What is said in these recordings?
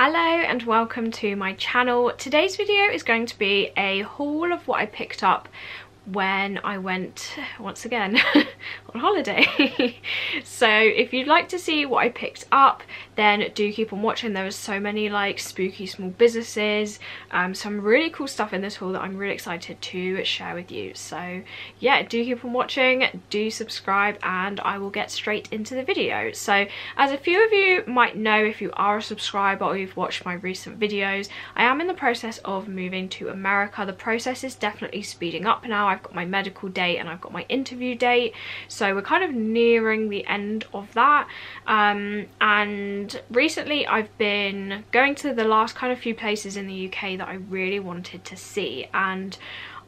Hello and welcome to my channel. Today's video is going to be a haul of what I picked up when I went, once again, on holiday. So if you'd like to see what I picked up, then do keep on watching. There was so many like spooky small businesses, some really cool stuff in this haul that I'm really excited to share with you. So yeah, do keep on watching, do subscribe, and I will get straight into the video. So as a few of you might know, if you are a subscriber or you've watched my recent videos, I am in the process of moving to America. The process is definitely speeding up now. I've got my medical date and I've got my interview date, so we're kind of nearing the end of that. And recently I've been going to the last kind of few places in the UK that I really wanted to see, and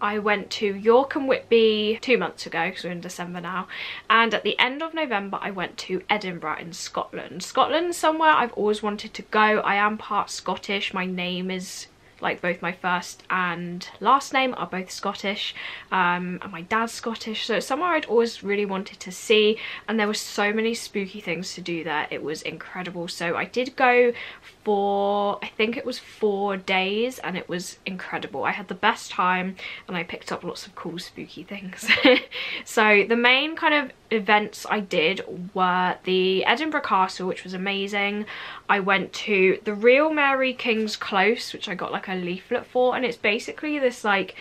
I went to York and Whitby 2 months ago because we're in December now, and at the end of November I went to Edinburgh in Scotland. Scotland's somewhere I've always wanted to go. I am part Scottish. My name is, like, both my first and last name are both Scottish, and my dad's Scottish, so it's somewhere I'd always really wanted to see, and there were so many spooky things to do there. It was incredible. So I did go for, I think it was 4 days, and it was incredible. I had the best time and I picked up lots of cool spooky things. So the main kind of events I did were the Edinburgh Castle, which was amazing. I went to the Real Mary King's Close, which I got like a leaflet for, and it's basically this like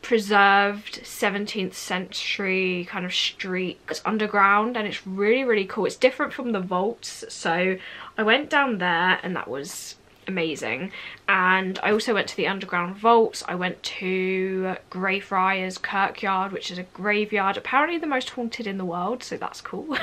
preserved 17th century kind of street. It's underground and it's really cool. It's different from the vaults, so I went down there and that was amazing. And I also went to the underground vaults. I went to Greyfriars Kirkyard, which is a graveyard, apparently the most haunted in the world, so that's cool.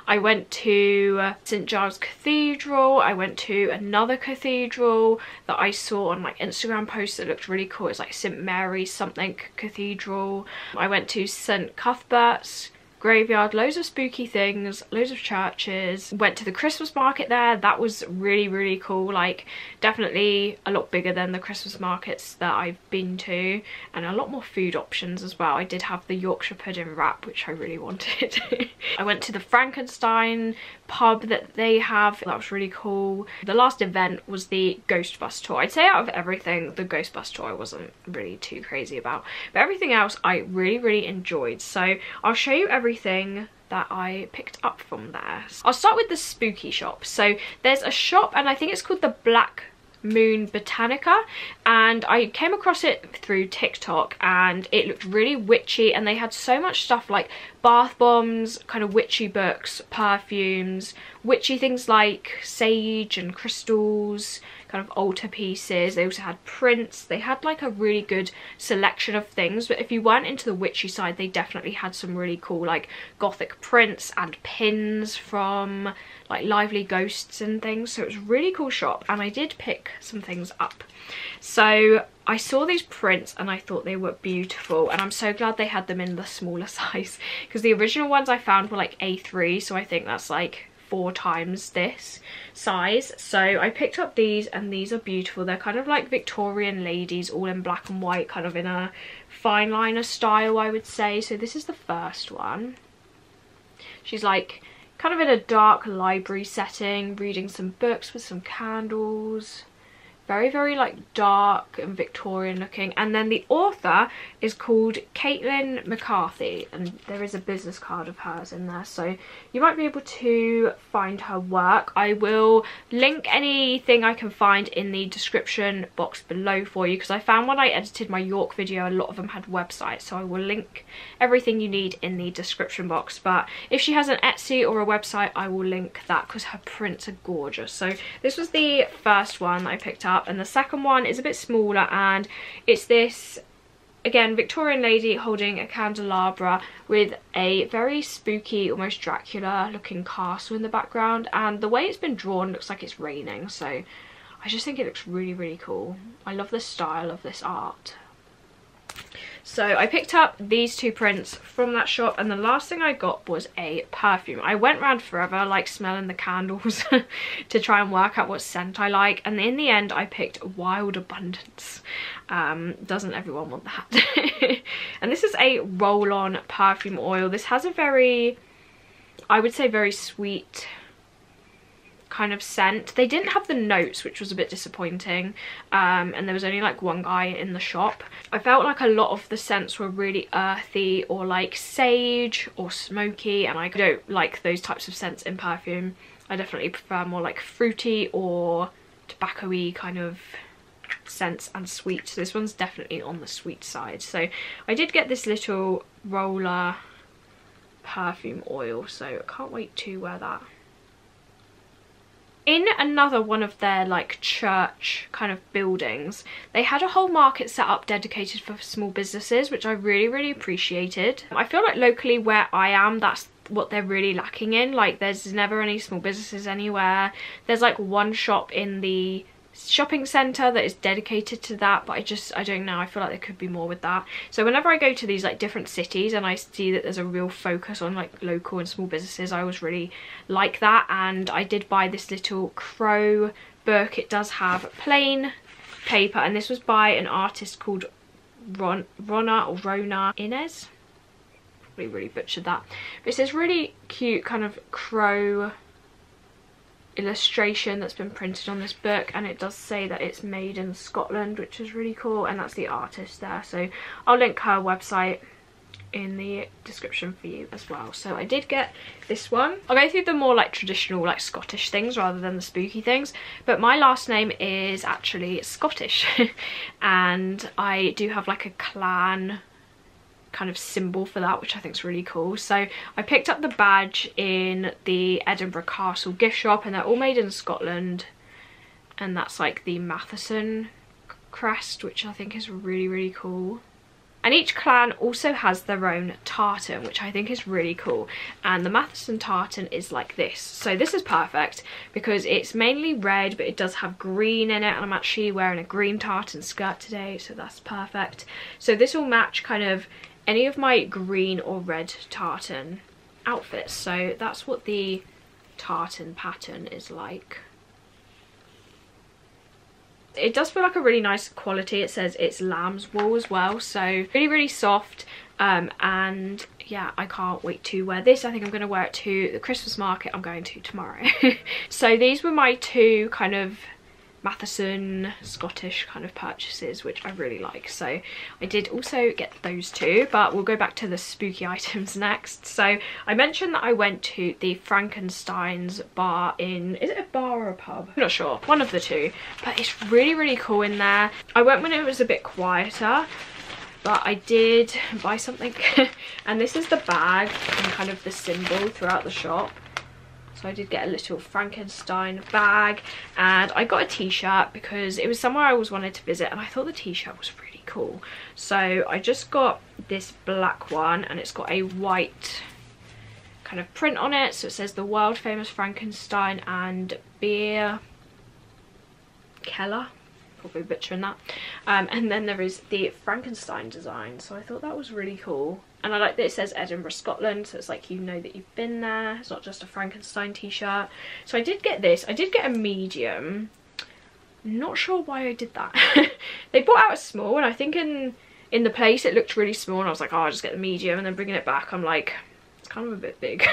I went to St Giles Cathedral. I went to another cathedral that I saw on like Instagram posts that looked really cool. It's like St Mary's something Cathedral. I went to St Cuthbert's graveyard. Loads of spooky things, loads of churches. Went to the Christmas market there. That was really cool. Like, definitely a lot bigger than the Christmas markets that I've been to, and a lot more food options as well. I did have the Yorkshire pudding wrap, which I really wanted. I went to the Frankenstein pub that they have. That was really cool. The last event was the Ghost Bus tour. I'd say out of everything, the Ghost Bus tour I wasn't really too crazy about, but everything else I really enjoyed. So I'll show you everything that I picked up from there. I'll start with the spooky shop. So there's a shop, and I think it's called the Black Moon BOTANICA, and I came across it through TikTok and it looked really witchy, and they had so much stuff like bath bombs, kind of witchy books, perfumes, witchy things like sage and crystals, kind of altar pieces. They also had prints. They had like a really good selection of things, but if you weren't into the witchy side, they definitely had some really cool like Gothic prints and pins from like lively ghosts and things. So it was a really cool shop, and I did pick some things up. So I saw these prints and I thought they were beautiful, and I'm so glad they had them in the smaller size, because the original ones I found were like A3, so I think that's like 4 times this size. So I picked up these, and these are beautiful. They're kind of like Victorian ladies, all in black and white, kind of in a fine liner style, I would say. So this is the first one. She's like kind of in a dark library setting, reading some books with some candles. Very like dark and Victorian looking. And then the author is called Caitlin McCarthy, and there is a business card of hers in there, so you might be able to find her work. I will link anything I can find in the description box below for you, because I found when I edited my York video a lot of them had websites, so I will link everything you need in the description box. But if she has an Etsy or a website, I will link that, because her prints are gorgeous. So this was the first one that I picked up, and the second one is a bit smaller, and it's this, again, Victorian lady holding a candelabra with a very spooky, almost Dracula looking castle in the background, and the way it's been drawn looks like it's raining, so I just think it looks really cool. I love the style of this art. So I picked up these 2 prints from that shop, and the last thing I got was a perfume. I went round forever like smelling the candles to try and work out what scent I like, and in the end I picked Wild Abundance. Doesn't everyone want that? And this is a roll-on perfume oil. This has a very, I would say, very sweet kind of scent. They didn't have the notes, which was a bit disappointing, and there was only like one guy in the shop. I felt like a lot of the scents were really earthy or like sage or smoky, and I don't like those types of scents in perfume. I definitely prefer more like fruity or tobacco-y kind of scents and sweet. So this one's definitely on the sweet side. So I did get this little roller perfume oil, so I can't wait to wear that. In another one of their like church kind of buildings, they had a whole market set up dedicated for small businesses, which I really appreciated. I feel like locally where I am, that's what they're really lacking in. Like there's never any small businesses anywhere. There's like one shop in the shopping centre that is dedicated to that, but I don't know, I feel like there could be more with that. So whenever I go to these like different cities and I see that there's a real focus on like local and small businesses, I always really like that. And I did buy this little crow book. It does have plain paper, and this was by an artist called Rona Inez. Probably really butchered that, but it's this really cute kind of crow illustration that's been printed on this book, and it does say that it's made in Scotland, which is really cool, and that's the artist there. So I'll link her website in the description for you as well. So I did get this one. I'll go through the more like traditional like Scottish things rather than the spooky things, but my last name is actually Scottish and I do have like a clan kind of symbol for that, which I think is really cool. So I picked up the badge in the Edinburgh Castle gift shop, and they're all made in Scotland, and that's like the Matheson crest, which I think is really cool. And each clan also has their own tartan, which I think is really cool, and the Matheson tartan is like this. So this is perfect because it's mainly red, but it does have green in it, and I'm actually wearing a green tartan skirt today, so that's perfect. So this will match kind of any of my green or red tartan outfits. So that's what the tartan pattern is like. It does feel like a really nice quality. It says it's lamb's wool as well, so really soft, and yeah, I can't wait to wear this. I think I'm going to wear it to the Christmas market I'm going to tomorrow. So these were my two kind of Matheson Scottish kind of purchases, which I really like. So I did also get those two, but we'll go back to the spooky items next. So I mentioned that I went to the Frankenstein's bar in, is it a bar or a pub? I'm not sure, one of the two, but it's really cool in there. I went when it was a bit quieter, but I did buy something and this is the bag and kind of the symbol throughout the shop. So I did get a little Frankenstein bag, and I got a t-shirt because it was somewhere I always wanted to visit, and I thought the t-shirt was really cool. So I just got this black one, and it's got a white kind of print on it. So it says the world famous Frankenstein and beer Keller. Probably butchering that. And then there is the Frankenstein design. So I thought that was really cool. And I like that it says Edinburgh, Scotland, so it's like you know that you've been there. It's not just a Frankenstein t-shirt. So I did get this. I did get a medium. Not sure why I did that. They brought out a small, and I think in the place it looked really small, and I was like, oh, I'll just get the medium, and then bringing it back, I'm like, it's kind of a bit big.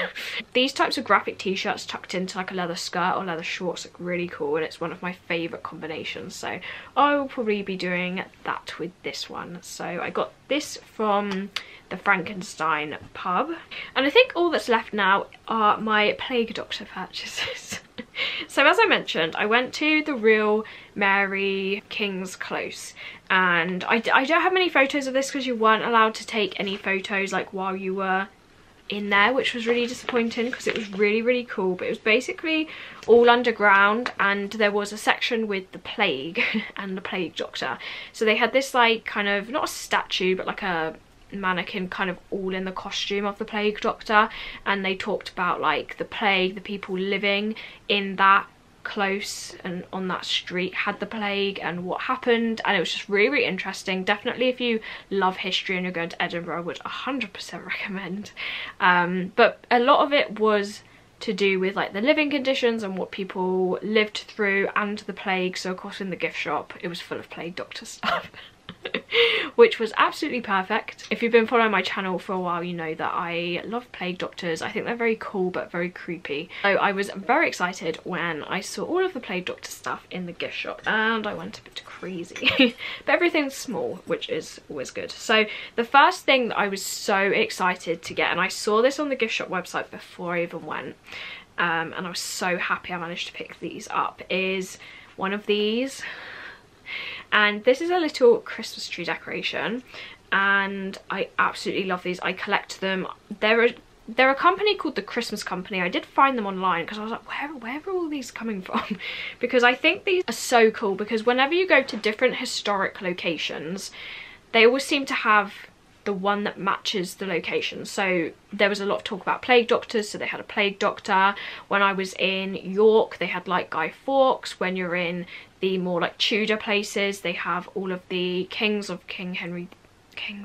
These types of graphic t-shirts tucked into like a leather skirt or leather shorts look really cool, and it's one of my favourite combinations, so I will probably be doing that with this one. So I got this from the Frankenstein pub, and I think all that's left now are my Plague Doctor purchases. So as I mentioned, I went to the Real Mary King's Close, and I don't have many photos of this because you weren't allowed to take any photos like while you were in there, which was really disappointing because it was really cool. But it was basically all underground, and there was a section with the plague and the Plague Doctor. So they had this like kind of, not a statue, but like a mannequin kind of all in the costume of the Plague Doctor, and they talked about like the plague, the people living in that close and on that street had the plague and what happened, and it was just really interesting. Definitely if you love history and you're going to Edinburgh, I would 100% recommend. But a lot of it was to do with like the living conditions and what people lived through and the plague. So of course in the gift shop it was full of Plague Doctor stuff. which was absolutely perfect. If you've been following my channel for a while, you know that I love plague doctors. I think they're very cool but very creepy. So I was very excited when I saw all of the plague doctor stuff in the gift shop, and I went a bit crazy. But everything's small, which is always good. So the first thing that I was so excited to get, and I saw this on the gift shop website before I even went, and I was so happy I managed to pick these up, is one of these. And this is a little Christmas tree decoration, and I absolutely love these. I collect them. They're a company called the Christmas Company. I did find them online because I was like, where are all these coming from? Because I think these are so cool, because whenever you go to different historic locations, they always seem to have the one that matches the location. So there was a lot of talk about plague doctors, so they had a plague doctor. When I was in York, they had like Guy Fawkes. When you're in the more like Tudor places, they have all of the queens of King Henry VIII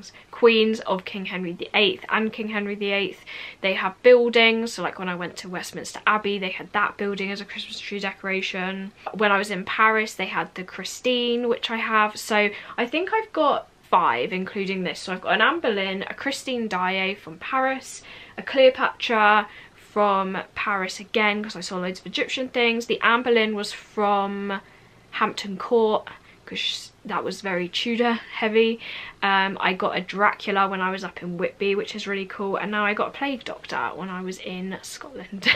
and King Henry VIII. They have buildings, so like when I went to Westminster Abbey, they had that building as a Christmas tree decoration. When I was in Paris, they had the Christine, which I have. So I think I've got 5, including this. So I've got an Anne Boleyn, a Christine Daae from Paris, a Cleopatra from Paris again, because I saw loads of Egyptian things. The Anne Boleyn was from Hampton Court, because that was very Tudor heavy. I got a Dracula when I was up in Whitby, which is really cool, and now I got a plague doctor when I was in Scotland.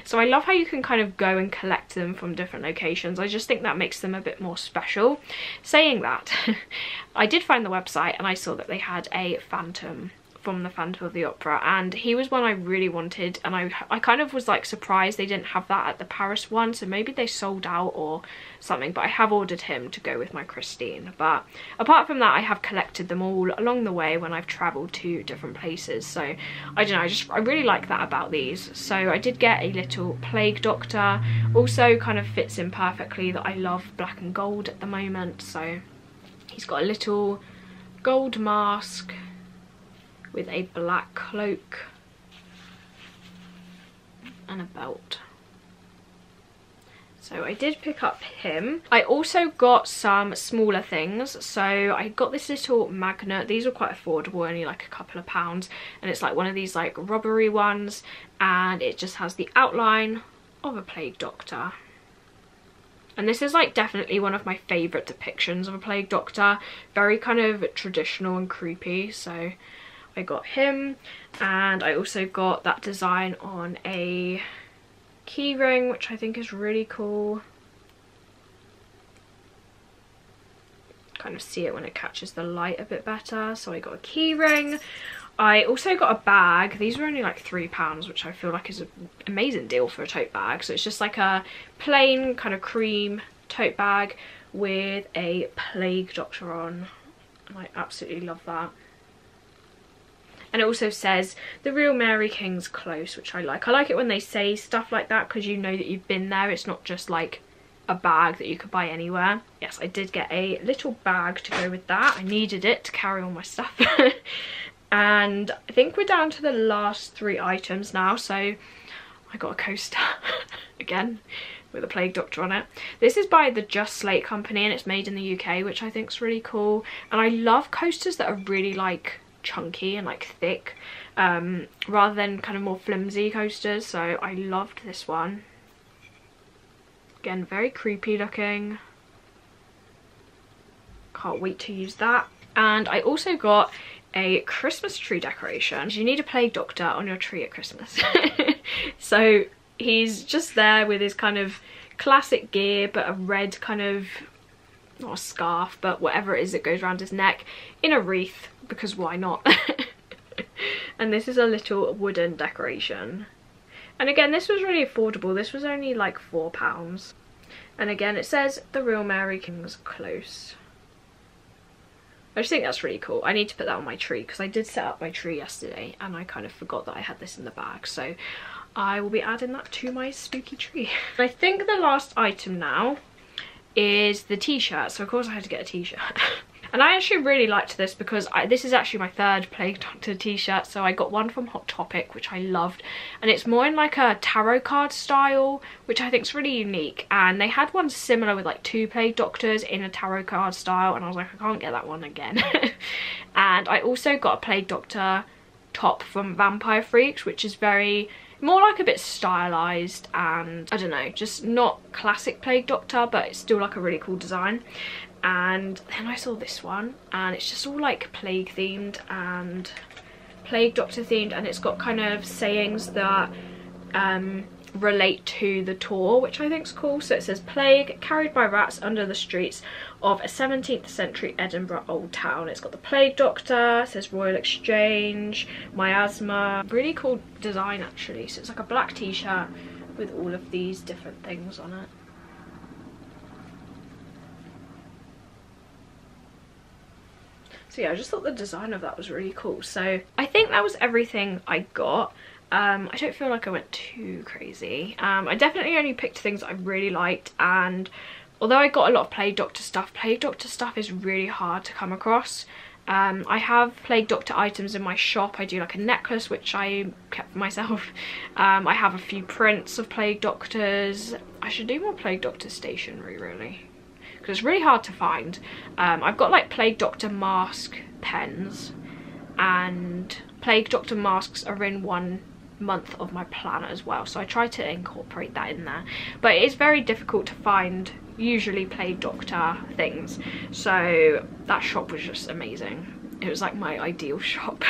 So I love how you can kind of go and collect them from different locations. I just think that makes them a bit more special. Saying that, I did find the website and I saw that they had a Phantom from the Phantom of the Opera, and he was one I really wanted, and I kind of was like surprised they didn't have that at the Paris one, so maybe they sold out or something, but I have ordered him to go with my Christine. But apart from that, I have collected them all along the way when I've travelled to different places. So I don't know, I really like that about these. So I did get a little plague doctor. Also kind of fits in perfectly that I love black and gold at the moment, so he's got a little gold mask with a black cloak and a belt. So I did pick up him. I also got some smaller things. So I got this little magnet. These were quite affordable, only like a couple of pounds, and it's like one of these like rubbery ones, and it just has the outline of a plague doctor. And this is like definitely one of my favourite depictions of a plague doctor. Very kind of traditional and creepy, so I got him. And I also got that design on a key ring, which I think is really cool. Kind of see it when it catches the light a bit better. So I got a key ring. I also got a bag. These were only like £3, which I feel like is an amazing deal for a tote bag. So it's just like a plain kind of cream tote bag with a plague doctor on, and I absolutely love that. And it also says the real Mary King's close, which I like. I like it when they say stuff like that, because you know that you've been there. It's not just like a bag that you could buy anywhere. Yes, I did get a little bag to go with that. I needed it to carry all my stuff. And I think we're down to the last 3 items now. So I got a coaster again with a plague doctor on it. This is by the Just Slate company, and it's made in the UK, which I think is really cool. And I love coasters that are really like chunky and like thick, rather than kind of more flimsy coasters. So I loved this one. Again, very creepy looking. Can't wait to use that. And I also got a Christmas tree decoration. You need a plague doctor on your tree at Christmas. So he's just there with his kind of classic gear, but a red kind of, not a scarf, but whatever it is that goes around his neck, in a wreath, because why not? And this is a little wooden decoration. And again, this was really affordable. This was only like £4. And again, it says the real Mary King's close. I just think that's really cool. I need to put that on my tree, because I did set up my tree yesterday and I kind of forgot that I had this in the bag. So I will be adding that to my spooky tree. I think the last item now is the t-shirt. So of course I had to get a t-shirt. And I actually really liked this because this is actually my third Plague Doctor t-shirt. So I got one from Hot Topic, which I loved, and it's more in like a tarot card style, which I think is really unique. And they had one similar with like 2 Plague Doctors in a tarot card style, and I was like, I can't get that one again. And I also got a Plague Doctor top from Vampire Freaks, which is very more like a bit stylized, and I don't know, just not classic Plague Doctor, but it's still like a really cool design. And then I saw this one, and it's just all like plague themed and Plague Doctor themed, and it's got kind of sayings that relate to the tour, which I think is cool. So it says, plague carried by rats under the streets of a 17th century Edinburgh old town. It's got the Plague Doctor, it says Royal Exchange, miasma. Really cool design actually. So it's like a black t-shirt with all of these different things on it. So yeah, I just thought the design of that was really cool. So I think that was everything I got. I don't feel like I went too crazy. I definitely only picked things that I really liked, and although I got a lot of Plague Doctor stuff is really hard to come across. I have Plague Doctor items in my shop. I do like a necklace, which I kept for myself. I have a few prints of Plague Doctors. I should do more Plague Doctor stationery really, because it's really hard to find. I've got like Plague Doctor mask pens, and Plague Doctor masks are in 1 month of my planner as well, so I try to incorporate that in there, but it is very difficult to find usually Plague Doctor things. So that shop was just amazing. It was like my ideal shop.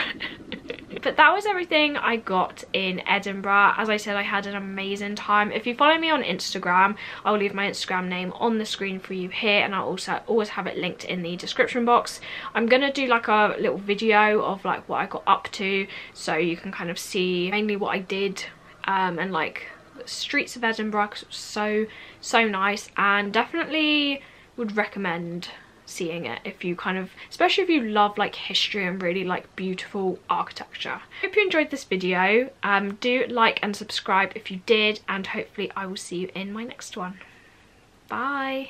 But that was everything I got in Edinburgh. As I said, I had an amazing time. If you follow me on Instagram, I'll leave my Instagram name on the screen for you here, and I'll also always have it linked in the description box. I'm gonna do like a little video of like what I got up to, so you can kind of see mainly what I did, and like the streets of Edinburgh, because it was so nice, and definitely would recommend seeing it if you kind of, especially if you love like history and really like beautiful architecture. Hope you enjoyed this video. Do like and subscribe if you did, and hopefully I will see you in my next one. Bye.